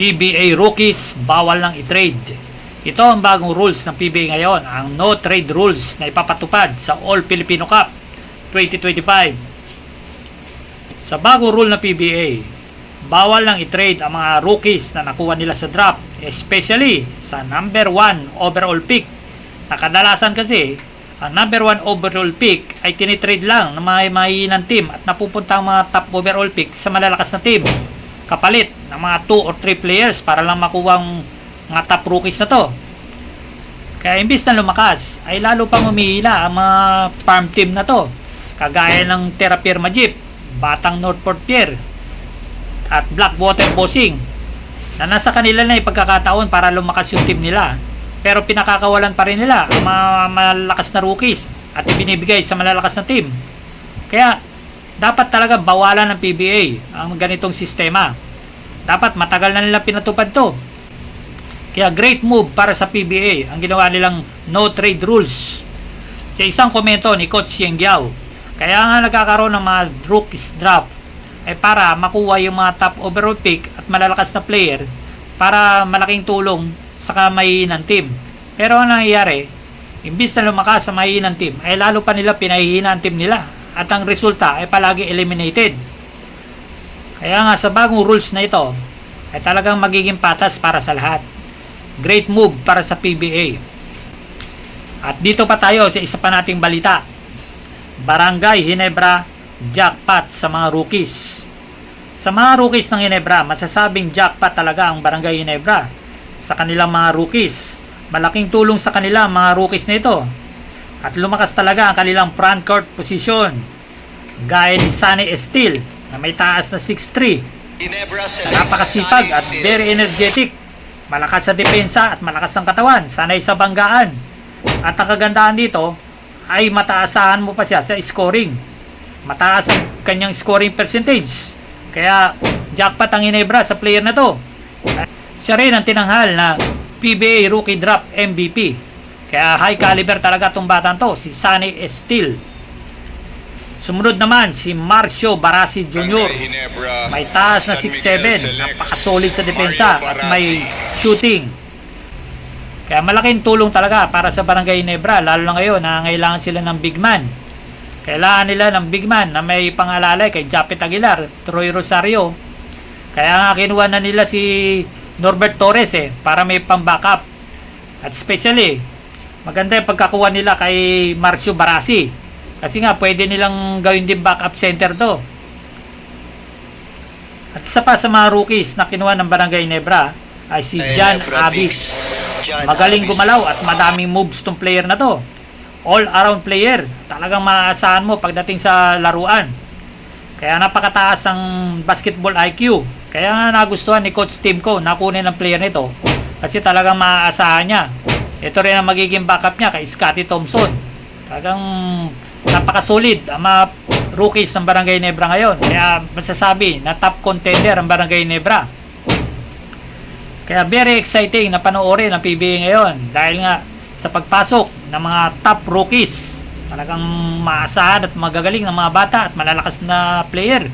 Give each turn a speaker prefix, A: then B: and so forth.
A: PBA rookies, bawal nang i-trade. Ito ang bagong rules ng PBA ngayon, ang no trade rules na ipapatupad sa All Filipino Cup 2025. Sa bagong rule ng PBA, bawal nang i-trade ang mga rookies na nakuha nila sa draft, especially sa number 1 overall pick. Nakadalasan kasi, ang number 1 overall pick ay tinitrade lang ng mga mahihinang team at napupunta ang mga top overall pick sa malalakas na team, kapalit ng mga 2 or 3 players para lang makuha ang mga top rookies na to. Kaya imbis na lumakas, ay lalo pang umihila ang mga farm team na to, kagaya ng Terrapier Majip, Batang Northport Pier at Blackwater Bossing, na nasa kanila na ipagkakataon para lumakas yung team nila, pero pinakakawalan pa rin nila ang mga malalakas na rookies at ibinibigay sa malalakas na team. Kaya dapat talaga bawalan ng PBA ang ganitong sistema. Dapat matagal na nila pinatupad to. Kaya great move para sa PBA ang ginawa nilang no trade rules. Sa isang komento ni Coach Yeng Giao, kaya nga nagkakaroon ng mga rookies draft ay para makuha yung mga top overall pick at malalakas na player para malaking tulong sa mahihinang team. Pero ang nangyayari, imbis na lumakas sa mahihinang team, ay lalo pa nila pinahihina ang team nila at ang resulta ay palagi eliminated. Kaya nga sa bagong rules na ito ay talagang magiging patas para sa lahat. Great move para sa PBA. At dito pa tayo sa isa pa nating balita. Barangay Ginebra jackpot sa mga rookies. Sa mga rookies ng Ginebra, masasabing jackpot talaga ang Barangay Ginebra sa kanilang mga rookies. Malaking tulong sa kanila ang mga rookies na ito. At lumakas talaga ang kanilang front court position. Gaya ni Sunny Estil na may taas na 6'3", na napakasipag at very energetic. Malakas sa depensa at malakas ang katawan, sanay sa banggaan. At ang kagandahan dito ay mataasahan mo pa siya sa scoring. Mataas ang kanyang scoring percentage. Kaya jackpot ang Ginebra sa player na to. Siya rin ang tinanghal na PBA Rookie Draft MVP. Kaya high caliber talaga itong batang to, si Sunny Estil. Sumunod naman si Marcio Barasi Jr. May taas na 6'7", napakasolid sa depensa at may shooting. Kaya malaking tulong talaga para sa Barangay Ginebra, lalo na ngayon na ngailangan sila ng big man. Kailangan nila ng big man na may pangalalay kay Japet Aguilar, Troy Rosario. Kaya nga kinuha na nila si Norbert Torres para may pang-backup. At especially, maganda yung pagkakuha nila kay Marcio Barasi. Kasi nga, pwede nilang gawin din backup center to. At isa pa sa mga rookies na kinuha ng Barangay Ginebra ay si John Abis. Magaling gumalaw at madaming moves tong player na to. All-around player. Talagang maaasahan mo pagdating sa laruan. Kaya napakataas ang basketball IQ. Kaya nga nagustuhan ni Coach Timko na kunin ang player nito. Kasi talagang maaasahan niya. Ito rin ang magiging backup niya kay Scottie Thompson. Talagang napakasolid ang mga rookies ng Barangay Ginebra ngayon. Kaya masasabi na top contender ang Barangay Ginebra. Kaya very exciting na panoorin ang PBA ngayon dahil nga sa pagpasok ng mga top rookies, talagang maasahan at magagaling ng mga bata at malalakas na player.